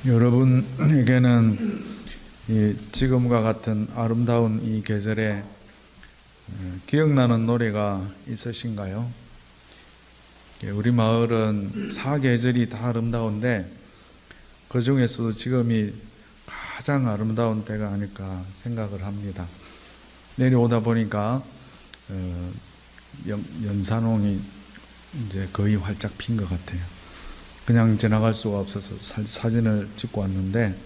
여러분에게는 이 지금과 같은 아름다운 이 계절에 기억나는 노래가 있으신가요? 우리 마을은 사계절이 다 아름다운데 그 중에서도 지금이 가장 아름다운 때가 아닐까 생각을 합니다. 내려오다 보니까 연산홍이 이제 거의 활짝 핀 것 같아요. 그냥 지나갈 수가 없어서 사진을 찍고 왔는데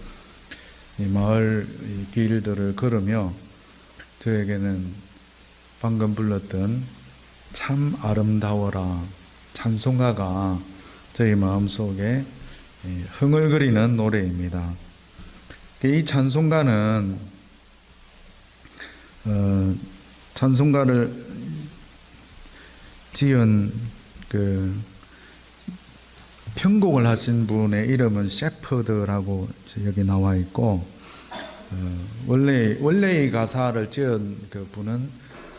이 마을 길들을 걸으며 저에게는 방금 불렀던 참 아름다워라 찬송가가 저희 마음속에 흥얼거리는 노래입니다. 이 찬송가는 찬송가를 지은 편곡을 하신 분의 이름은 셰퍼드라고 여기 나와 있고, 원래 이 가사를 지은 그 분은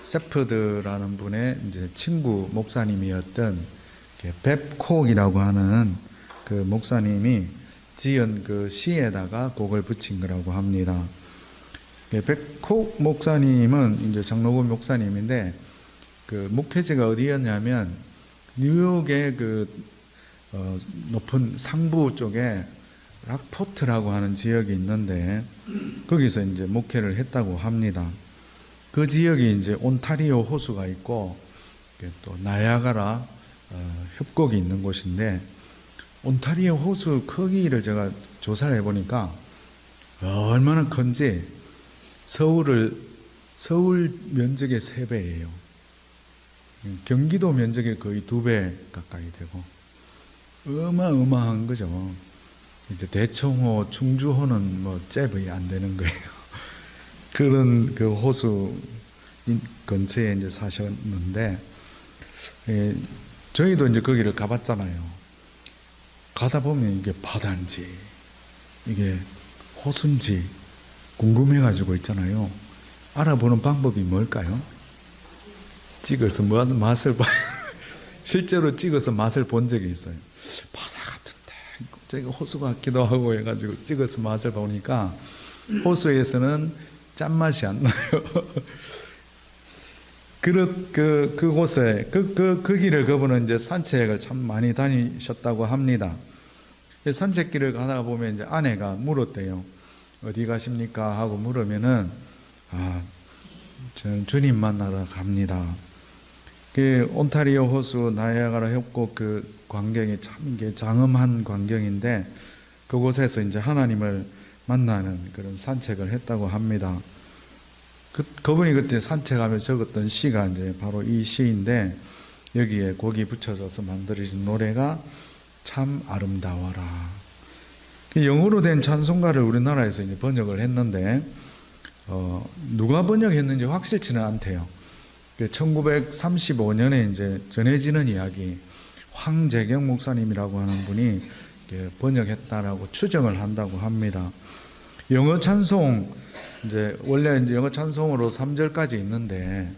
셰퍼드라는 분의 이제 친구 목사님이었던 뱁콕이라고 하는 그 목사님이 지은 그 시에다가 곡을 붙인 거라고 합니다. 뱁콕 목사님은 이제 장로교 목사님인데 그 목회지가 어디였냐면 뉴욕의 높은 상부 쪽에 락포트라고 하는 지역이 있는데 거기서 이제 목회를 했다고 합니다. 그 지역이 이제 온타리오 호수가 있고 또 나야가라 협곡이 있는 곳인데 온타리오 호수 크기를 제가 조사를 해보니까 얼마나 큰지 서울 면적의 3배예요. 경기도 면적의 거의 2배 가까이 되고 어마어마한 거죠. 이제 대청호, 충주호는 뭐 잽이 안 되는 거예요. 그런 그 호수 근처에 이제 사셨는데, 저희도 이제 거기를 가봤잖아요. 가다 보면 이게 바다인지, 이게 호수인지 궁금해가지고 있잖아요. 알아보는 방법이 뭘까요? 찍어서 맛을 봐요. 실제로 찍어서 맛을 본 적이 있어요. 바다 같은데 저기 호수 같기도 하고 해가지고 찍어서 맛을 보니까 호수에서는 짠맛이 안 나요. 그곳에 그 길을 그분은 이제 산책을 참 많이 다니셨다고 합니다. 산책길을 가다 보면 이제 아내가 물었대요. 어디 가십니까? 하고 물으면은 저는 주님 만나러 갑니다. 그 온타리오 호수 나야가라 협곡 그 광경이 참 이게 장엄한 광경인데 그곳에서 이제 하나님을 만나는 그런 산책을 했다고 합니다. 그분이 그때 산책하며 적었던 시가 이제 바로 이 시인데 여기에 곡이 붙여져서 만들어진 노래가 참 아름다워라. 영어로 된 찬송가를 우리나라에서 이제 번역을 했는데 누가 번역했는지 확실치는 않대요. 1935년에 이제 전해지는 이야기, 황재경 목사님이라고 하는 분이 번역했다라고 추정을 한다고 합니다. 영어 찬송, 원래 이제 영어 찬송으로 3절까지 있는데,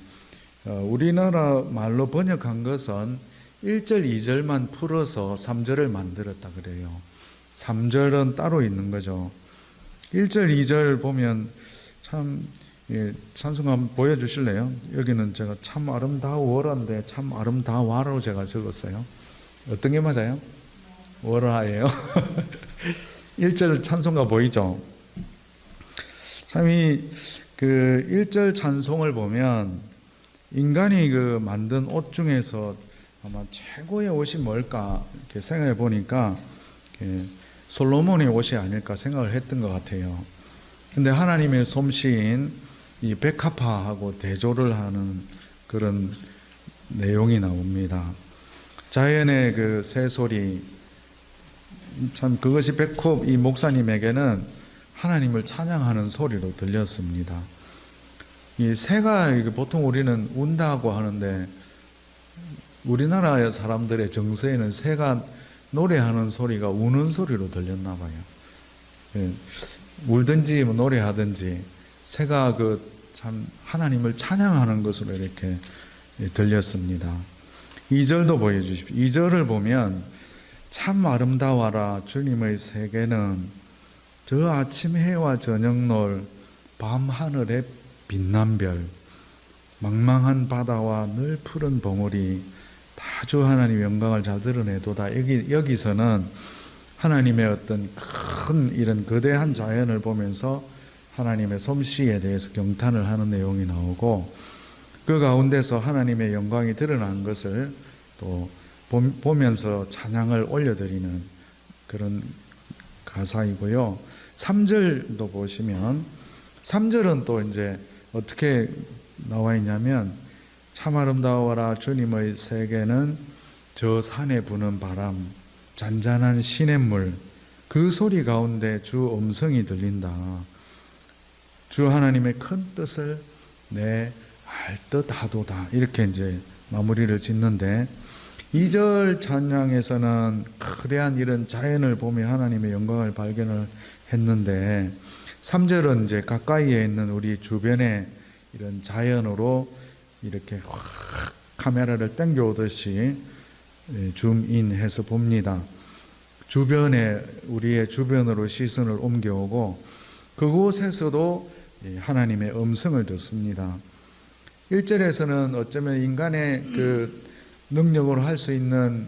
우리나라 말로 번역한 것은 1절, 2절만 풀어서 3절을 만들었다 그래요. 3절은 따로 있는 거죠. 1절, 2절 보면 참, 찬송 한번 보여주실래요? 여기는 제가 참 아름다워라인데 참 아름다워라고 제가 적었어요. 어떤 게 맞아요? 워라예요. 1절 찬송가 보이죠? 참 그 1절 찬송을 보면 인간이 만든 옷 중에서 아마 최고의 옷이 뭘까 이렇게 생각해 보니까 솔로몬의 옷이 아닐까 생각을 했던 것 같아요. 근데 하나님의 솜씨인 이 백합화하고 대조를 하는 그런 내용이 나옵니다. 자연의 그 새소리, 참 그것이 뱁콕 이 목사님에게는 하나님을 찬양하는 소리로 들렸습니다. 이 새가 보통 우리는 운다고 하는데 우리나라 사람들의 정서에는 새가 노래하는 소리가 우는 소리로 들렸나 봐요. 울든지 노래하든지 새가 참 하나님을 찬양하는 것으로 이렇게 들렸습니다. 2절도 보여주십시오. 2절을 보면 참 아름다워라 주님의 세계는 저 아침 해와 저녁 노을, 밤 하늘의 빛난 별, 망망한 바다와 늘 푸른 봉우리, 다 주 하나님의 영광을 잘 드러내도다. 여기서는 하나님의 어떤 큰 이런 거대한 자연을 보면서 하나님의 솜씨에 대해서 경탄을 하는 내용이 나오고, 그 가운데서 하나님의 영광이 드러난 것을 또 보면서 찬양을 올려드리는 그런 가사이고요. 3절도 보시면, 3절은 또 이제 어떻게 나와 있냐면, 참 아름다워라 주님의 세계는 저 산에 부는 바람, 잔잔한 시냇물, 그 소리 가운데 주 음성이 들린다. 주 하나님의 큰 뜻을 내 알 듯 하도다. 이렇게 이제 마무리를 짓는데, 2절 찬양에서는 거대한 이런 자연을 보며 하나님의 영광을 발견을 했는데, 3절은 이제 가까이에 있는 우리 주변에 이런 자연으로 이렇게 확 카메라를 당겨오듯이 줌인해서 봅니다. 주변에, 우리의 주변으로 시선을 옮겨오고, 그곳에서도 하나님의 음성을 듣습니다. 1절에서는 어쩌면 인간의 그 능력으로 할 수 있는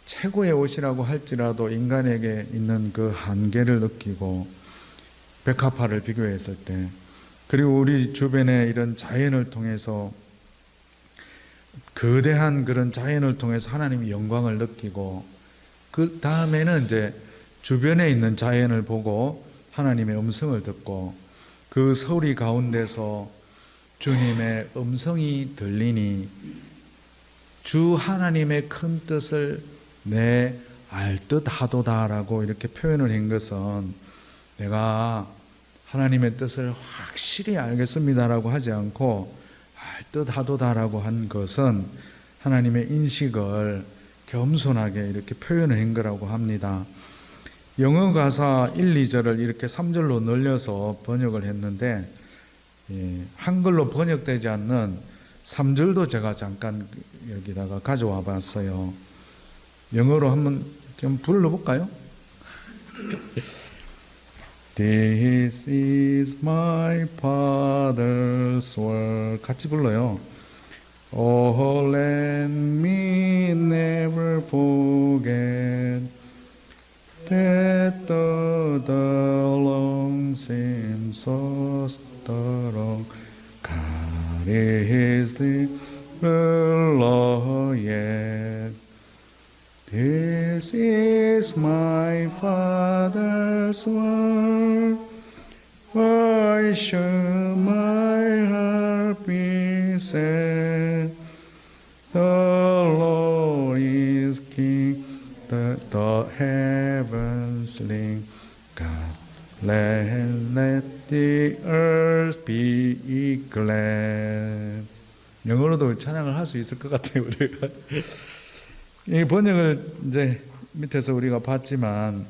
최고의 옷이라고 할지라도 인간에게 있는 그 한계를 느끼고, 백합화를 비교했을 때, 그리고 우리 주변에 이런 자연을 통해서, 거대한 그런 자연을 통해서 하나님의 영광을 느끼고, 그 다음에는 이제 주변에 있는 자연을 보고 하나님의 음성을 듣고, 그 소리 가운데서 주님의 음성이 들리니 주 하나님의 큰 뜻을 내 알 듯 하도다라고 이렇게 표현을 한 것은, 내가 하나님의 뜻을 확실히 알겠습니다라고 하지 않고 알 듯 하도다라고 한 것은 하나님의 인식을 겸손하게 이렇게 표현을 한 거라고 합니다. 영어 가사 1, 2절을 이렇게 3절로 늘려서 번역을 했는데, 한글로 번역되지 않는 3절도 제가 잠깐 여기다가 가져와 봤어요. 영어로 한번 좀 불러볼까요? This is my Father's work. 같이 불러요. Oh, let me never forget that the long seems so strong. God is the Lord yet. This is my Father's work. Why should my heart be sad? The Lord is King, the heavens ring. God, let the earth be glad. 영어로도 찬양을 할 수 있을 것 같아요, 우리가. 이 번역을 이제 밑에서 우리가 봤지만,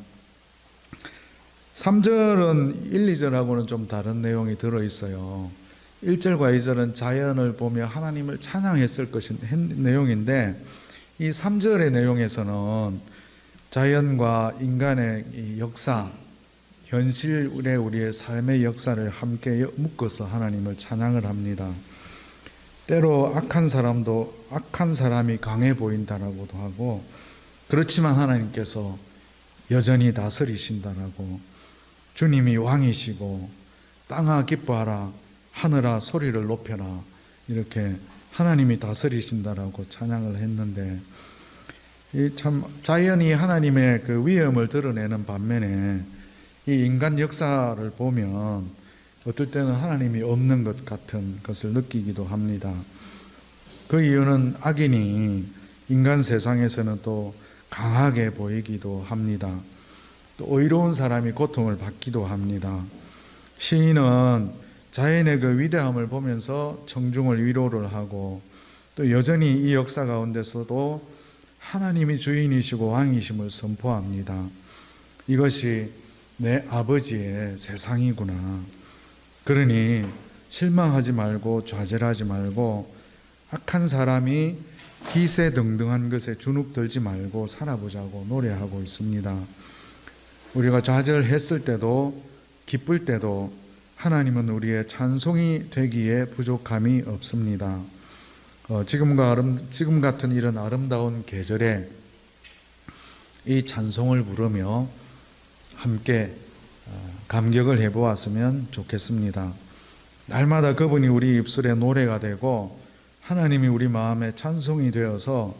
3절은 1, 2절하고는 좀 다른 내용이 들어있어요. 1절과 2절은 자연을 보며 하나님을 찬양했을 것인 내용인데, 이 3절의 내용에서는 자연과 인간의 이 역사, 현실의 우리의 삶의 역사를 함께 묶어서 하나님을 찬양을 합니다. 때로 악한 사람이 강해 보인다라고도 하고, 그렇지만 하나님께서 여전히 다스리신다라고, 주님이 왕이시고 땅아 기뻐하라, 하늘아 소리를 높여라, 이렇게 하나님이 다스리신다라고 찬양을 했는데, 이 참 자연이 하나님의 그 위엄을 드러내는 반면에 이 인간 역사를 보면 어떨 때는 하나님이 없는 것 같은 것을 느끼기도 합니다. 그 이유는 악인이 인간 세상에서는 또 강하게 보이기도 합니다. 또 의로운 사람이 고통을 받기도 합니다. 시인은 자연의 그 위대함을 보면서 청중을 위로를 하고, 또 여전히 이 역사 가운데서도 하나님이 주인이시고 왕이심을 선포합니다. 이것이 내 아버지의 세상이구나. 그러니 실망하지 말고 좌절하지 말고, 악한 사람이 기세등등한 것에 주눅 들지 말고 살아보자고 노래하고 있습니다. 우리가 좌절했을 때도 기쁠 때도 하나님은 우리의 찬송이 되기에 부족함이 없습니다. 지금 같은 이런 아름다운 계절에 이 찬송을 부르며 함께 감격을 해보았으면 좋겠습니다. 날마다 그분이 우리 입술의 노래가 되고 하나님이 우리 마음의 찬송이 되어서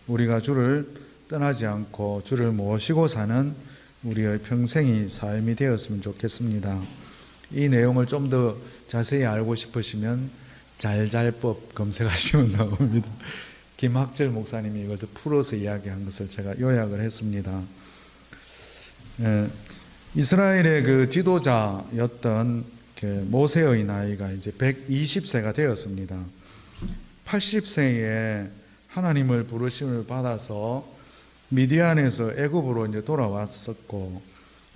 우리가 주를 떠나지 않고 주를 모시고 사는 우리의 평생이 삶이 되었으면 좋겠습니다. 이 내용을 좀 더 자세히 알고 싶으시면 잘잘법 검색하시면 나옵니다. 김학절 목사님이 이것을 풀어서 이야기한 것을 제가 요약을 했습니다. 이스라엘의 그 지도자였던 그 모세의 나이가 이제 120세가 되었습니다. 80세에 하나님을 부르심을 받아서 미디안에서 애굽으로 이제 돌아왔었고,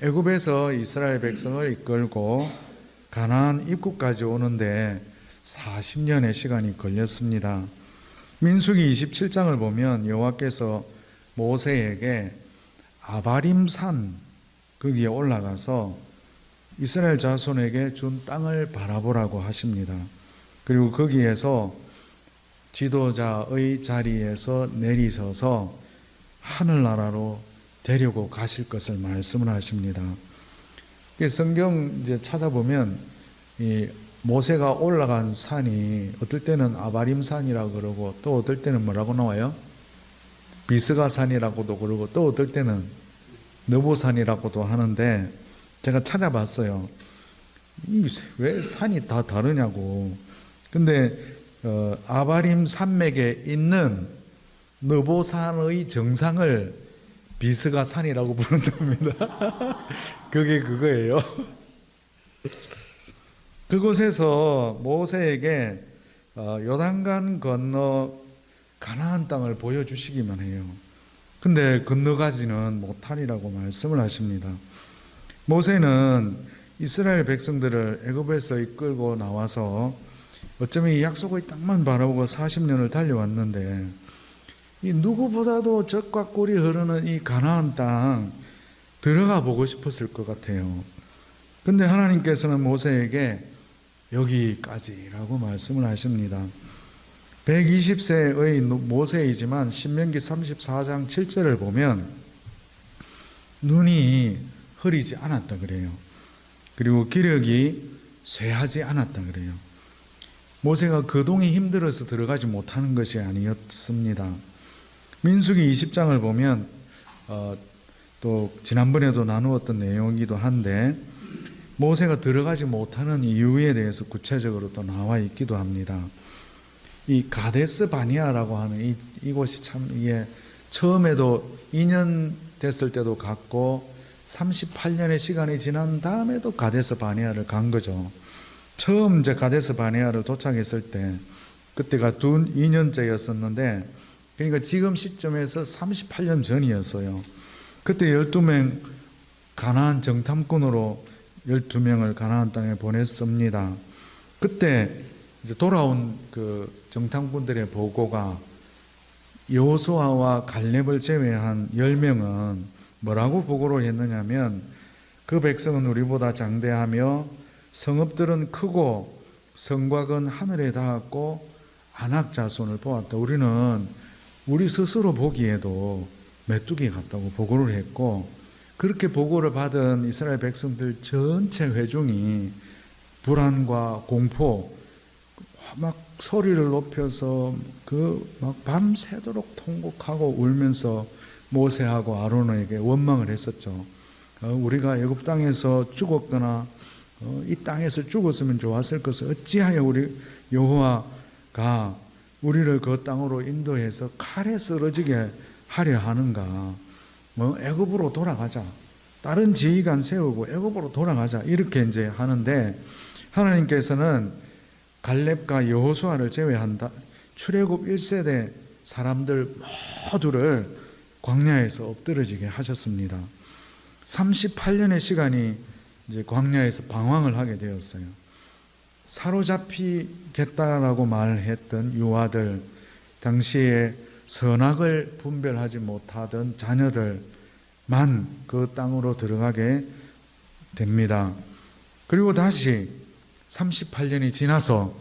애굽에서 이스라엘 백성을 이끌고 가나안 입구까지 오는데 40년의 시간이 걸렸습니다. 민수기 27장을 보면 여호와께서 모세에게 아바림산 거기에 올라가서 이스라엘 자손에게 준 땅을 바라보라고 하십니다. 그리고 거기에서 지도자의 자리에서 내리셔서 하늘나라로 데리고 가실 것을 말씀을 하십니다. 성경 이제 찾아보면 이 모세가 올라간 산이 어떨 때는 아바림산이라고 그러고 또 어떨 때는 뭐라고 나와요? 비스가산이라고도 그러고 또 어떨 때는 느보산이라고도 하는데, 제가 찾아봤어요. 왜 산이 다 다르냐고. 근데 아바림 산맥에 있는 느보산의 정상을 비스가산이라고 부른답니다. 그게 그거예요. 그곳에서 모세에게 요단강 건너 가나안 땅을 보여주시기만 해요. 근데 건너가지는 못하리라고 말씀을 하십니다. 모세는 이스라엘 백성들을 애굽에서 이끌고 나와서 어쩌면 이 약속의 땅만 바라보고 40년을 달려왔는데, 이 누구보다도 젖과 꿀이 흐르는 이 가나안 땅 들어가 보고 싶었을 것 같아요. 근데 하나님께서는 모세에게 여기까지라고 말씀을 하십니다. 120세의 모세이지만 신명기 34장 7절을 보면 눈이 흐리지 않았다 그래요. 그리고 기력이 쇠하지 않았다 그래요. 모세가 거동이 힘들어서 들어가지 못하는 것이 아니었습니다. 민수기 20장을 보면 또 지난번에도 나누었던 내용이기도 한데, 모세가 들어가지 못하는 이유에 대해서 구체적으로 또 나와 있기도 합니다. 이 가데스 바니아라고 하는 이곳이 참, 이게 처음에도 2년 됐을 때도 갔고 38년의 시간이 지난 다음에도 가데스 바니아를 간 거죠. 처음 이제 가데스 바니아를 도착했을 때 그때가 2년째였었는데, 그러니까 지금 시점에서 38년 전이었어요. 그때 12명 가나안 정탐꾼으로 12명을 가나안 땅에 보냈습니다. 그때 이제 돌아온 그 정탐꾼들의 보고가 여호수아와 갈렙을 제외한 10명은 뭐라고 보고를 했느냐면, 그 백성은 우리보다 장대하며 성읍들은 크고 성곽은 하늘에 닿았고 안악 자손을 보았다. 우리는 우리 스스로 보기에도 메뚜기 같다고 보고를 했고, 그렇게 보고를 받은 이스라엘 백성들 전체 회중이 불안과 공포, 막 소리를 높여서 막 밤새도록 통곡하고 울면서 모세하고 아론에게 원망을 했었죠. 우리가 애굽 땅에서 죽었거나 이 땅에서 죽었으면 좋았을 것을 어찌하여 우리 여호와가 우리를 그 땅으로 인도해서 칼에 쓰러지게 하려 하는가. 애굽으로 돌아가자. 다른 지휘관 세우고 애굽으로 돌아가자. 이렇게 이제 하는데, 하나님께서는 갈렙과 여호수아를 제외한다 출애굽 1세대 사람들 모두를 광야에서 엎드러지게 하셨습니다. 38년의 시간이 이제 광야에서 방황을 하게 되었어요. 사로잡히겠다라고 말했던 유아들, 당시에 선악을 분별하지 못하던 자녀들, 그 땅으로 들어가게 됩니다. 그리고 다시 38년이 지나서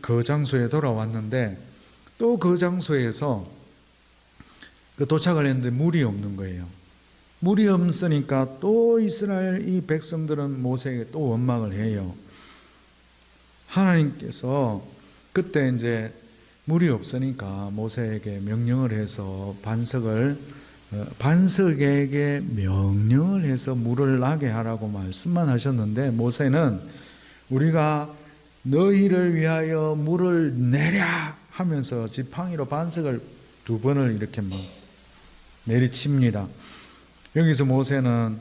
그 장소에 돌아왔는데 또 그 장소에서 도착을 했는데 물이 없는 거예요. 물이 없으니까 또 이스라엘 이 백성들은 모세에게 또 원망을 해요. 하나님께서 그때 이제 물이 없으니까 모세에게 명령을 해서 반석에게 명령을 해서 물을 나게 하라고 말씀만 하셨는데 모세는 우리가 너희를 위하여 물을 내랴 하면서 지팡이로 반석을 2번을 이렇게 내리칩니다. 여기서 모세는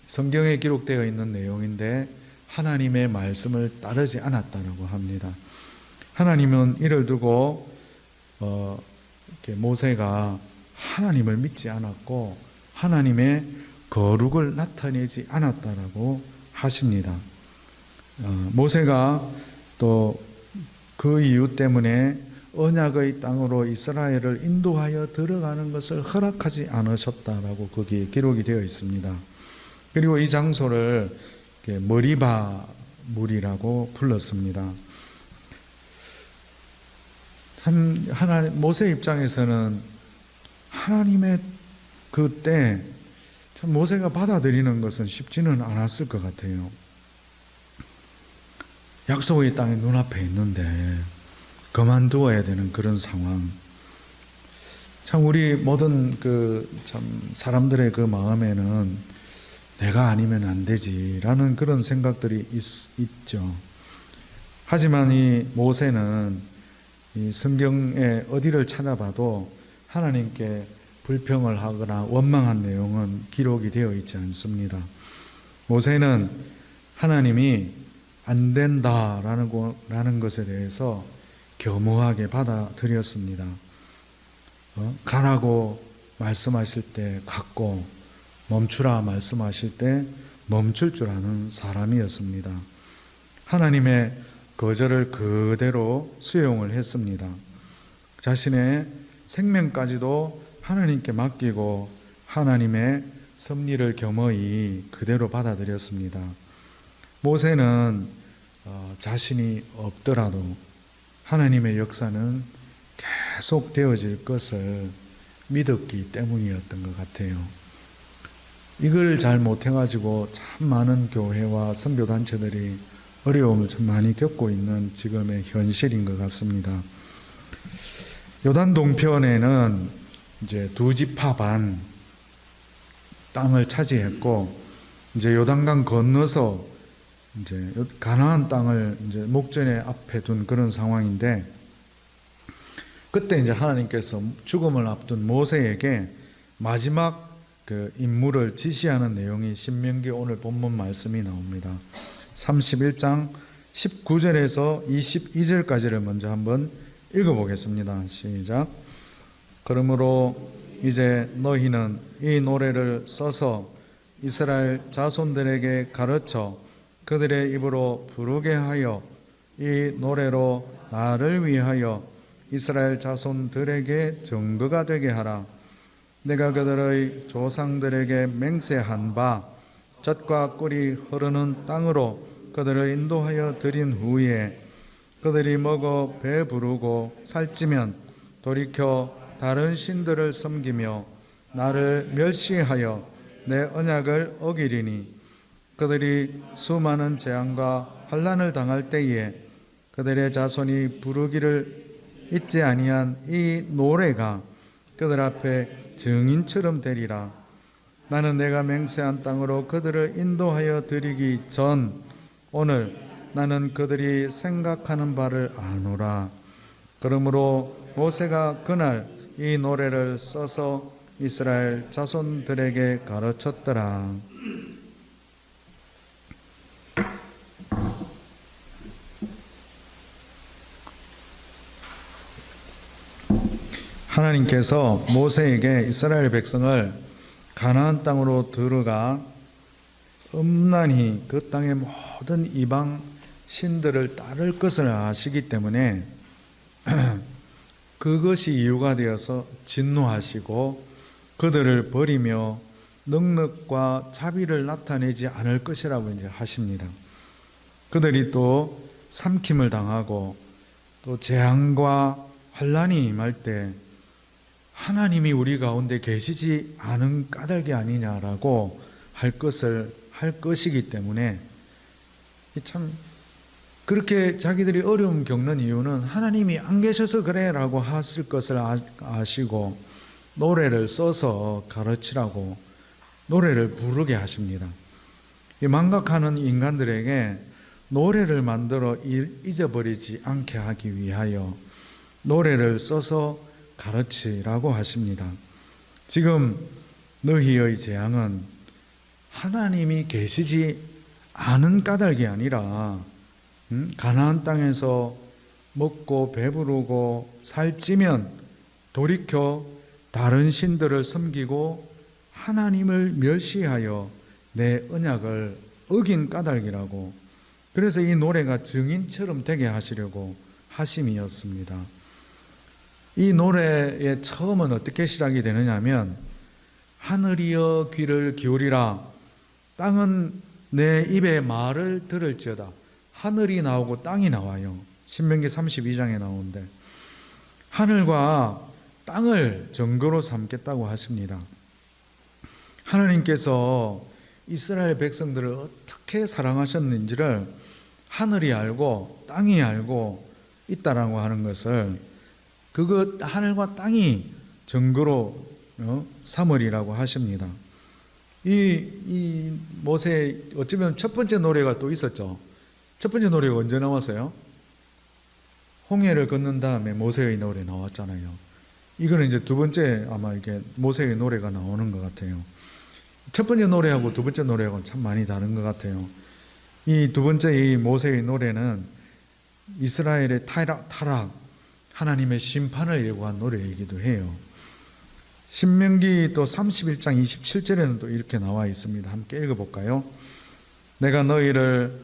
성경에 기록되어 있는 내용인데 하나님의 말씀을 따르지 않았다고 합니다. 하나님은 이를 두고 모세가 하나님을 믿지 않았고 하나님의 거룩을 나타내지 않았다라고 하십니다. 모세가 또 그 이유 때문에 언약의 땅으로 이스라엘을 인도하여 들어가는 것을 허락하지 않으셨다라고 거기에 기록이 되어 있습니다. 그리고 이 장소를 머리바 물이라고 불렀습니다. 참 모세 입장에서는 하나님의 그때 참 모세가 받아들이는 것은 쉽지는 않았을 것 같아요. 약속의 땅이 눈앞에 있는데 그만두어야 되는 그런 상황. 참 우리 모든 참 사람들의 그 마음에는 내가 아니면 안 되지라는 그런 생각들이 있죠. 하지만 이 모세는 이 성경에 어디를 찾아봐도 하나님께 불평을 하거나 원망한 내용은 기록이 되어 있지 않습니다. 모세는 하나님이 안 된다라는 것에 대해서 겸허하게 받아들였습니다. 가라고 말씀하실 때 갔고 멈추라 말씀하실 때 멈출 줄 아는 사람이었습니다. 하나님의 거절을 그대로 수용을 했습니다. 자신의 생명까지도 하나님께 맡기고 하나님의 섭리를 겸허히 그대로 받아들였습니다. 모세는 자신이 없더라도 하나님의 역사는 계속 되어질 것을 믿었기 때문이었던 것 같아요. 이걸 잘 못해가지고 참 많은 교회와 선교단체들이 어려움을 참 많이 겪고 있는 지금의 현실인 것 같습니다. 요단 동편에는 이제 2지파 반 땅을 차지했고 이제 요단강 건너서 이제 가나안 땅을 이제 목전에 앞에 둔 그런 상황인데 그때 이제 하나님께서 죽음을 앞둔 모세에게 마지막 그 임무를 지시하는 내용이 신명기 오늘 본문 말씀이 나옵니다. 31장 19절에서 22절까지를 먼저 한번 읽어보겠습니다. 시작. 그러므로 이제 너희는 이 노래를 써서 이스라엘 자손들에게 가르쳐 그들의 입으로 부르게 하여 이 노래로 나를 위하여 이스라엘 자손들에게 증거가 되게 하라. 내가 그들의 조상들에게 맹세한 바 젖과 꿀이 흐르는 땅으로 그들을 인도하여 드린 후에 그들이 먹어 배부르고 살찌면 돌이켜 다른 신들을 섬기며 나를 멸시하여 내 언약을 어기리니 그들이 수많은 재앙과 환난을 당할 때에 그들의 자손이 부르기를 잊지 아니한 이 노래가 그들 앞에 증인처럼 되리라. 나는 내가 맹세한 땅으로 그들을 인도하여 드리기 전 오늘 나는 그들이 생각하는 바를 아노라. 그러므로 모세가 그날 이 노래를 써서 이스라엘 자손들에게 가르쳤더라. 하나님께서 모세에게 이스라엘 백성을 가나안 땅으로 들어가 음란히 그 땅의 모든 이방 신들을 따를 것을 아시기 때문에 그것이 이유가 되어서 진노하시고 그들을 버리며 능력과 자비를 나타내지 않을 것이라고 이제 하십니다. 그들이 또 삼킴을 당하고 또 재앙과 환란이 임할 때 하나님이 우리 가운데 계시지 않은 까닭이 아니냐라고 할 것이기 때문에 참 그렇게 자기들이 어려움 겪는 이유는 하나님이 안 계셔서 그래라고 하실 것을 아시고 노래를 써서 가르치라고 노래를 부르게 하십니다. 이 망각하는 인간들에게 노래를 만들어 잊어버리지 않게 하기 위하여 노래를 써서 가르치라고 하십니다. 지금 너희의 재앙은 하나님이 계시지 않은 까닭이 아니라 가나안 땅에서 먹고 배부르고 살찌면 돌이켜 다른 신들을 섬기고 하나님을 멸시하여 내 언약을 어긴 까닭이라고, 그래서 이 노래가 증인처럼 되게 하시려고 하심이었습니다. 이 노래의 처음은 어떻게 시작이 되느냐 하면 하늘이여 귀를 기울이라 땅은 내 입의 말을 들을지어다. 하늘이 나오고 땅이 나와요. 신명기 32장에 나오는데 하늘과 땅을 증거로 삼겠다고 하십니다. 하나님께서 이스라엘 백성들을 어떻게 사랑하셨는지를 하늘이 알고 땅이 알고 있다라고 하는 것을 그것 하늘과 땅이 증거로 삼으리라고 하십니다. 이 모세 어쩌면 첫 번째 노래가 또 있었죠. 첫 번째 노래가 언제 나왔어요? 홍해를 건넌 다음에 모세의 노래 나왔잖아요. 이거는 이제 두 번째 아마 이게 모세의 노래가 나오는 것 같아요. 첫 번째 노래하고 두 번째 노래하고는 참 많이 다른 것 같아요. 이 두 번째 이 모세의 노래는 이스라엘의 타락, 하나님의 심판을 예고한 노래이기도 해요. 신명기 또 31장 27절에는 또 이렇게 나와 있습니다. 함께 읽어볼까요? 내가 너희를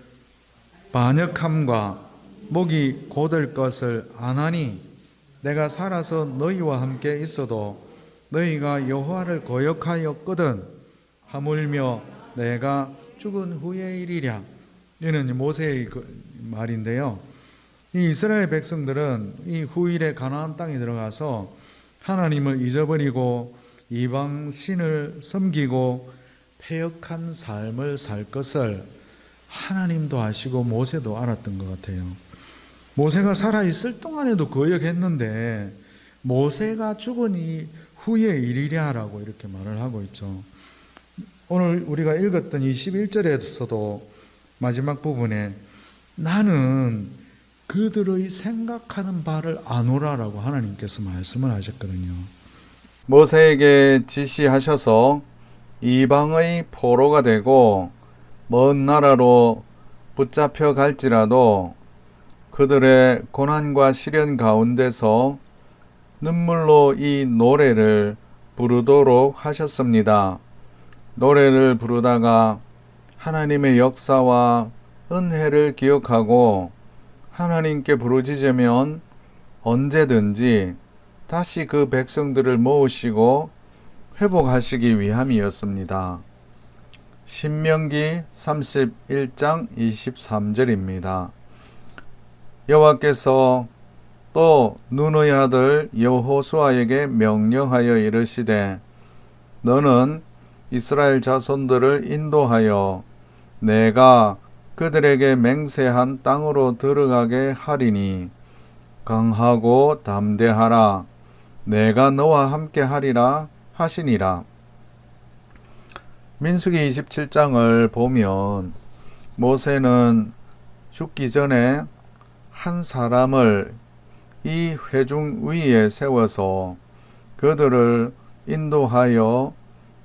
반역함과 목이 곧을 것을 아나니 내가 살아서 너희와 함께 있어도 너희가 여호와를 거역하였거든 하물며 내가 죽은 후의 일이랴. 이는 모세의 말인데요. 이 이스라엘 백성들은 이 후일에 가나안 땅에 들어가서 하나님을 잊어버리고 이방 신을 섬기고 패역한 삶을 살 것을 하나님도 아시고 모세도 알았던 것 같아요. 모세가 살아있을 동안에도 거역했는데 모세가 죽은 이 후의 일이랴라고 이렇게 말을 하고 있죠. 오늘 우리가 읽었던 21절에서도 마지막 부분에 나는 그들의 생각하는 바를 아노라라고 하나님께서 말씀을 하셨거든요. 모세에게 지시하셔서 이방의 포로가 되고 먼 나라로 붙잡혀 갈지라도 그들의 고난과 시련 가운데서 눈물로 이 노래를 부르도록 하셨습니다. 노래를 부르다가 하나님의 역사와 은혜를 기억하고 하나님께 부르짖으면 언제든지 다시 그 백성들을 모으시고 회복하시기 위함이었습니다. 신명기 31장 23절입니다. 여호와께서 또 눈의 아들 여호수아에게 명령하여 이르시되 너는 이스라엘 자손들을 인도하여 내가 그들에게 맹세한 땅으로 들어가게 하리니 강하고 담대하라. 내가 너와 함께 하리라 하시니라. 민수기 27장을 보면 모세는 죽기 전에 한 사람을 이 회중 위에 세워서 그들을 인도하여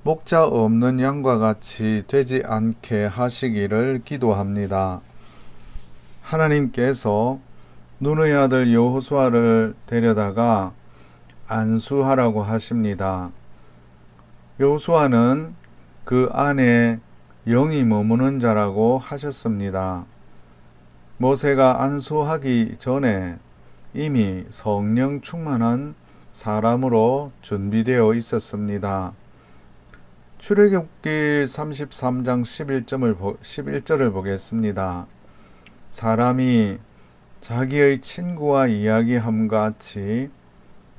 목자 없는 양과 같이 되지 않게 하시기를 기도합니다. 하나님께서 눈의 아들 여호수아를 데려다가 안수하라고 하십니다. 여호수아는 그 안에 영이 머무는 자라고 하셨습니다. 모세가 안수하기 전에 이미 성령 충만한 사람으로 준비되어 있었습니다. 출애굽기 33장 11절을 보겠습니다. 사람이 자기의 친구와 이야기함과 같이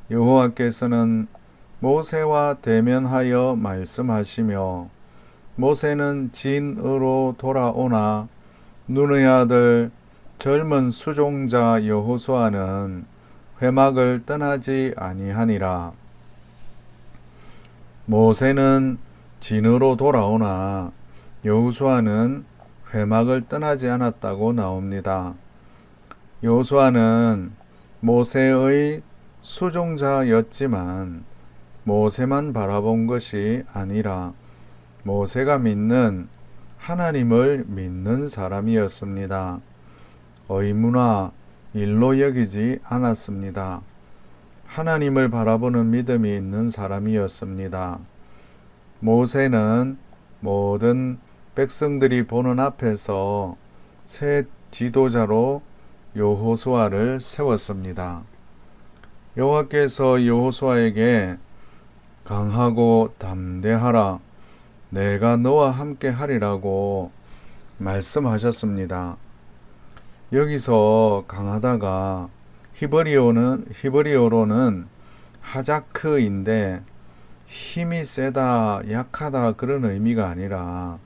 여호와께서는 모세와 대면하여 말씀하시며 모세는 진으로 돌아오나 눈의 아들 젊은 수종자 여호수아는 회막을 떠나지 아니하니라. 모세는 진으로 돌아오나 여호수아는 회막을 떠나지 않았다고 나옵니다. 여호수아는 모세의 수종자였지만 모세만 바라본 것이 아니라 모세가 믿는 하나님을 믿는 사람이었습니다. 의무나 일로 여기지 않았습니다. 하나님을 바라보는 믿음이 있는 사람이었습니다. 모세는 모든 백성들이 보는 앞에서 새 지도자로 여호수아를 세웠습니다. 여호와께서 여호수아에게 강하고 담대하라, 내가 너와 함께 하리라고 말씀하셨습니다. 여기서 강하다가 히브리어로는 하자크인데 힘이 세다, 약하다 그런 의미가 아니라,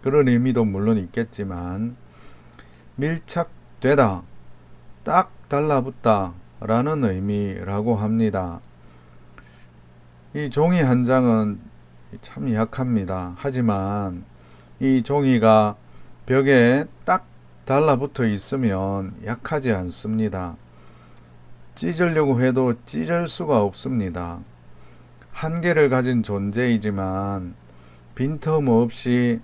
그런 의미도 물론 있겠지만 밀착되다, 딱 달라붙다 라는 의미라고 합니다. 이 종이 한 장은 참 약합니다. 하지만 이 종이가 벽에 딱 달라붙어 있으면 약하지 않습니다. 찢으려고 해도 찢을 수가 없습니다. 한계를 가진 존재이지만 빈틈없이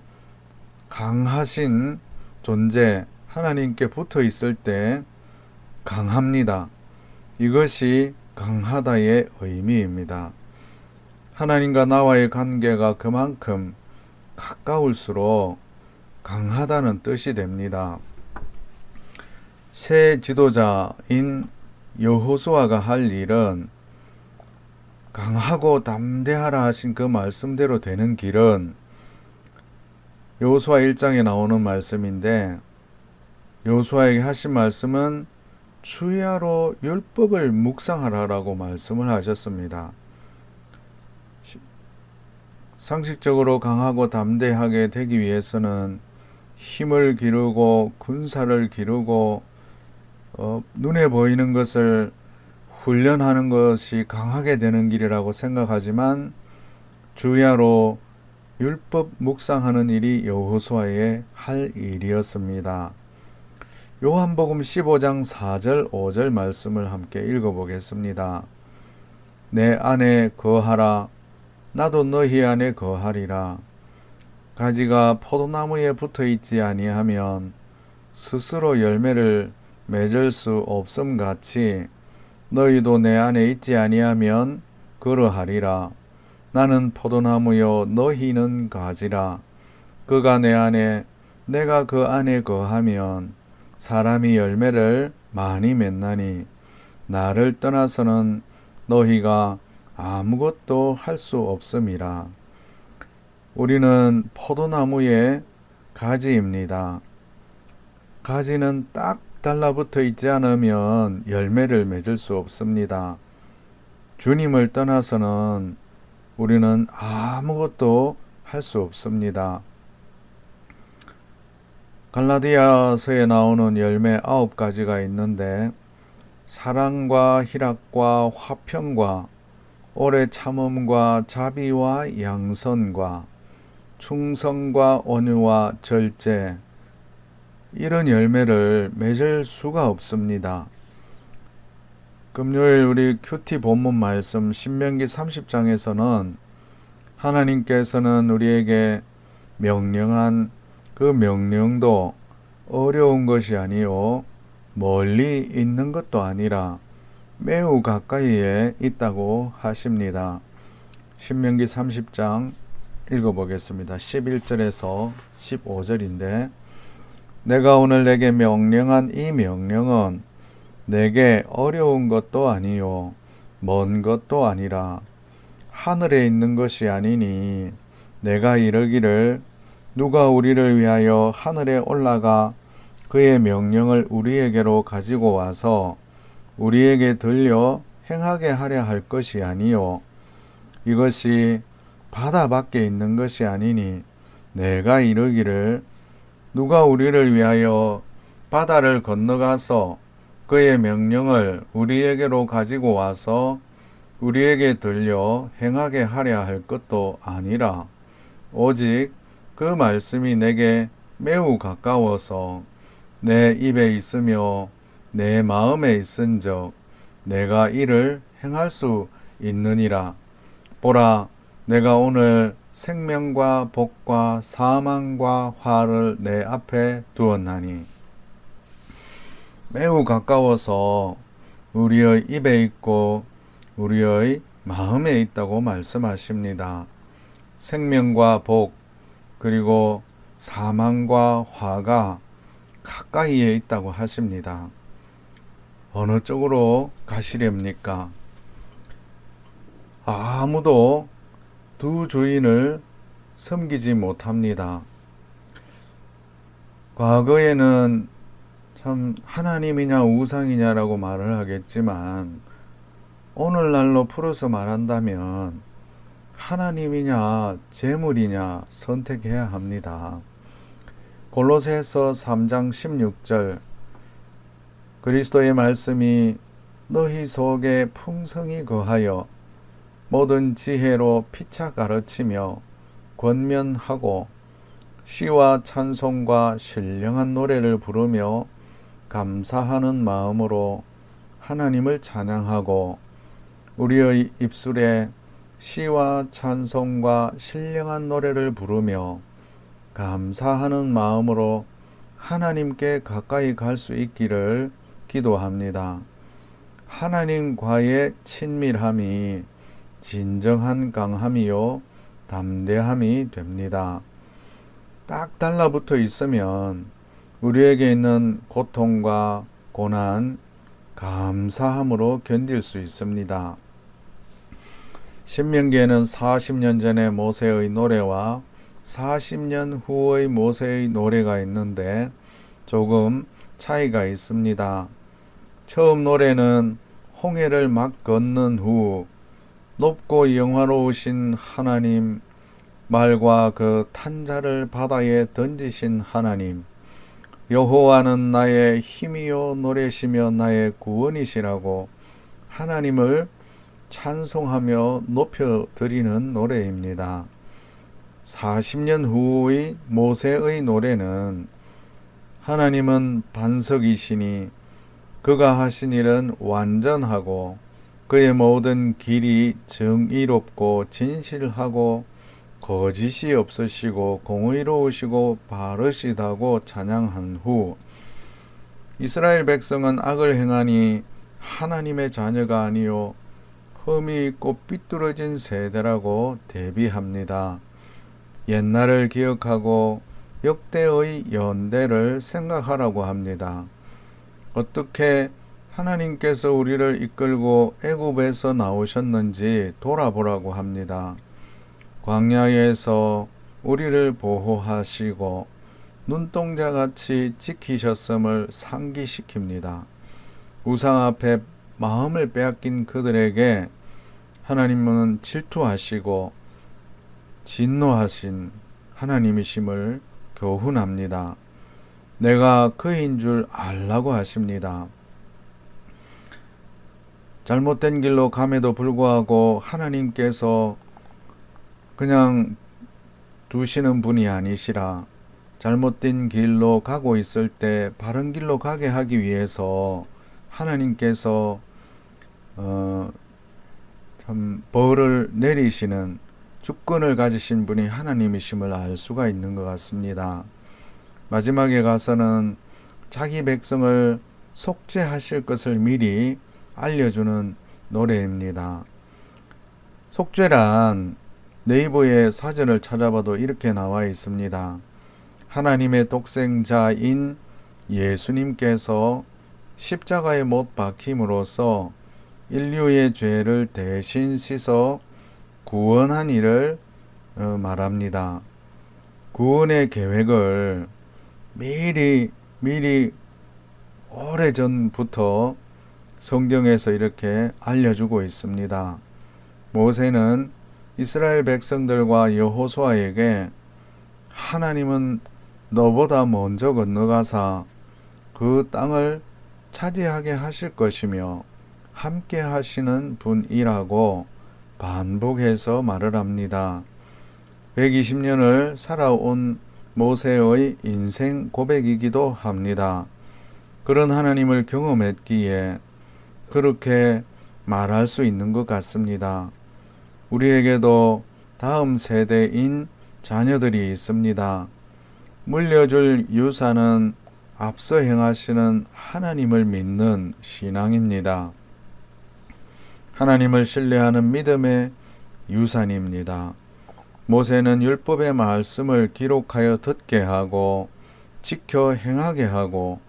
강하신 존재, 하나님께 붙어 있을 때 강합니다. 이것이 강하다의 의미입니다. 하나님과 나와의 관계가 그만큼 가까울수록 강하다는 뜻이 됩니다. 새 지도자인 여호수아가 할 일은 강하고 담대하라 하신 그 말씀대로 되는 길은 여호수아 1장에 나오는 말씀인데, 여호수아에게 하신 말씀은 주야로 율법을 묵상하라라고 말씀을 하셨습니다. 상식적으로 강하고 담대하게 되기 위해서는 힘을 기르고 군사를 기르고 눈에 보이는 것을 훈련하는 것이 강하게 되는 길이라고 생각하지만 주야로 율법 묵상하는 일이 여호수아의 할 일이었습니다. 요한복음 15장 4절 5절 말씀을 함께 읽어보겠습니다. 내 안에 거하라, 나도 너희 안에 거하리라. 가지가 포도나무에 붙어 있지 아니하면 스스로 열매를 맺을 수 없음 같이 너희도 내 안에 있지 아니하면 그러하리라. 나는 포도나무요 너희는 가지라. 그가 내 안에 내가 그 안에 거하면 사람이 열매를 많이 맺나니 나를 떠나서는 너희가 아무것도 할 수 없음이라. 우리는 포도나무의 가지입니다. 가지는 딱 달라붙어 있지 않으면 열매를 맺을 수 없습니다. 주님을 떠나서는 우리는 아무것도 할 수 없습니다. 갈라디아서에 나오는 열매 9가지가 있는데, 사랑과 희락과 화평과 오래 참음과 자비와 양선과 충성과 온유와 절제, 이런 열매를 맺을 수가 없습니다. 금요일 우리 큐티 본문 말씀 신명기 30장에서는 하나님께서는 우리에게 명령한 그 명령도 어려운 것이 아니요 멀리 있는 것도 아니라 매우 가까이에 있다고 하십니다. 신명기 30장 읽어보겠습니다. 11절에서 15절인데, 내가 오늘 내게 명령한 이 명령은 내게 어려운 것도 아니요 먼 것도 아니라 하늘에 있는 것이 아니니 내가 이르기를 누가 우리를 위하여 하늘에 올라가 그의 명령을 우리에게로 가지고 와서 우리에게 들려 행하게 하려 할 것이 아니요 이것이 바다 밖에 있는 것이 아니니 내가 이르기를 누가 우리를 위하여 바다를 건너가서 그의 명령을 우리에게로 가지고 와서 우리에게 들려 행하게 하려 할 것도 아니라 오직 그 말씀이 내게 매우 가까워서 내 입에 있으며 내 마음에 있은즉 내가 이를 행할 수 있느니라. 보라, 내가 오늘 생명과 복과 사망과 화를 내 앞에 두었나니 매우 가까워서 우리의 입에 있고 우리의 마음에 있다고 말씀하십니다. 생명과 복 그리고 사망과 화가 가까이에 있다고 하십니다. 어느 쪽으로 가시렵니까? 아무도 두 주인을 섬기지 못합니다. 과거에는 참 하나님이냐 우상이냐라고 말을 하겠지만 오늘날로 풀어서 말한다면 하나님이냐 재물이냐 선택해야 합니다. 골로새서 3장 16절 그리스도의 말씀이 너희 속에 풍성히 거하여 모든 지혜로 피차 가르치며 권면하고 시와 찬송과 신령한 노래를 부르며 감사하는 마음으로 하나님을 찬양하고 우리의 입술에 시와 찬송과 신령한 노래를 부르며 감사하는 마음으로 하나님께 가까이 갈 수 있기를 기도합니다. 하나님과의 친밀함이 진정한 강함이요 담대함이 됩니다. 딱 달라붙어 있으면 우리에게 있는 고통과 고난 감사함으로 견딜 수 있습니다. 신명기에는 40년 전의 모세의 노래와 40년 후의 모세의 노래가 있는데 조금 차이가 있습니다. 처음 노래는 홍해를 막 건넌 후 높고 영화로우신 하나님, 말과 그 탄자를 바다에 던지신 하나님, 여호와는 나의 힘이요 노래시며 나의 구원이시라고 하나님을 찬송하며 높여드리는 노래입니다. 40년 후의 모세의 노래는 하나님은 반석이시니 그가 하신 일은 완전하고 그의 모든 길이 정의롭고 진실하고 거짓이 없으시고 공의로우시고 바르시다고 찬양한 후 이스라엘 백성은 악을 행하니 하나님의 자녀가 아니요 흠이 있고 삐뚤어진 세대라고 대비합니다. 옛날을 기억하고 역대의 연대를 생각하라고 합니다. 어떻게 하나님께서 우리를 이끌고 애굽에서 나오셨는지 돌아보라고 합니다. 광야에서 우리를 보호하시고 눈동자같이 지키셨음을 상기시킵니다. 우상 앞에 마음을 빼앗긴 그들에게 하나님은 질투하시고 진노하신 하나님이심을 교훈합니다. 내가 그인 줄 알라고 하십니다. 잘못된 길로 감에도 불구하고 하나님께서 그냥 두시는 분이 아니시라. 잘못된 길로 가고 있을 때 바른 길로 가게 하기 위해서 하나님께서 참 벌을 내리시는 주권을 가지신 분이 하나님이심을 알 수가 있는 것 같습니다. 마지막에 가서는 자기 백성을 속죄하실 것을 미리 알려주는 노래입니다. 속죄란 네이버의 사전을 찾아봐도 이렇게 나와 있습니다. 하나님의 독생자인 예수님께서 십자가에 못 박힘으로써 인류의 죄를 대신 씻어 구원한 일을 말합니다. 구원의 계획을 미리 오래전부터 성경에서 이렇게 알려주고 있습니다. 모세는 이스라엘 백성들과 여호수아에게 하나님은 너보다 먼저 건너가사 그 땅을 차지하게 하실 것이며 함께 하시는 분이라고 반복해서 말을 합니다. 120년을 살아온 모세의 인생 고백이기도 합니다. 그런 하나님을 경험했기에 그렇게 말할 수 있는 것 같습니다. 우리에게도 다음 세대인 자녀들이 있습니다. 물려줄 유산은 앞서 행하시는 하나님을 믿는 신앙입니다. 하나님을 신뢰하는 믿음의 유산입니다. 모세는 율법의 말씀을 기록하여 듣게 하고 지켜 행하게 하고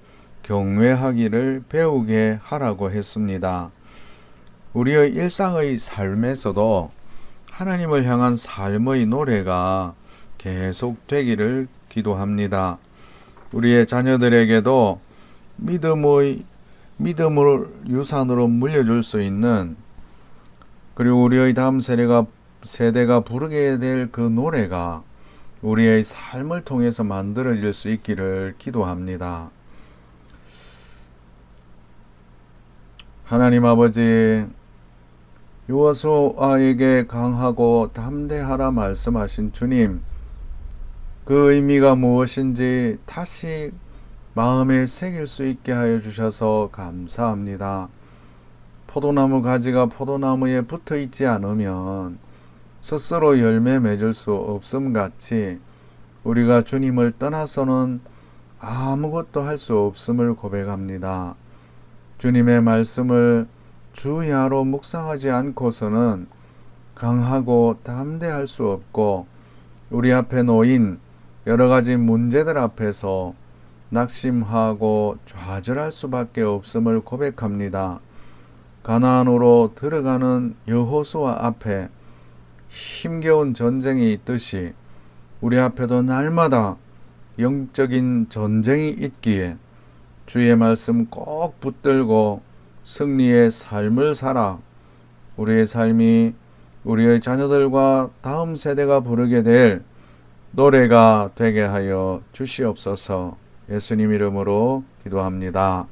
경외하기를 배우게 하라고 했습니다. 우리의 일상의 삶에서도 하나님을 향한 삶의 노래가 계속되기를 기도합니다. 우리의 자녀들에게도 믿음을 유산으로 물려줄 수 있는, 그리고 우리의 다음 세대가 부르게 될 그 노래가 우리의 삶을 통해서 만들어질 수 있기를 기도합니다. 하나님 아버지, 여호수아에게 강하고 담대하라 말씀하신 주님, 그 의미가 무엇인지 다시 마음에 새길 수 있게 하여 주셔서 감사합니다. 포도나무 가지가 포도나무에 붙어 있지 않으면 스스로 열매 맺을 수 없음 같이 우리가 주님을 떠나서는 아무것도 할 수 없음을 고백합니다. 주님의 말씀을 주야로 묵상하지 않고서는 강하고 담대할 수 없고, 우리 앞에 놓인 여러 가지 문제들 앞에서 낙심하고 좌절할 수밖에 없음을 고백합니다. 가나안으로 들어가는 여호수아 앞에 힘겨운 전쟁이 있듯이 우리 앞에도 날마다 영적인 전쟁이 있기에 주의 말씀 꼭 붙들고 승리의 삶을 살아 우리의 삶이 우리의 자녀들과 다음 세대가 부르게 될 노래가 되게 하여 주시옵소서. 예수님 이름으로 기도합니다.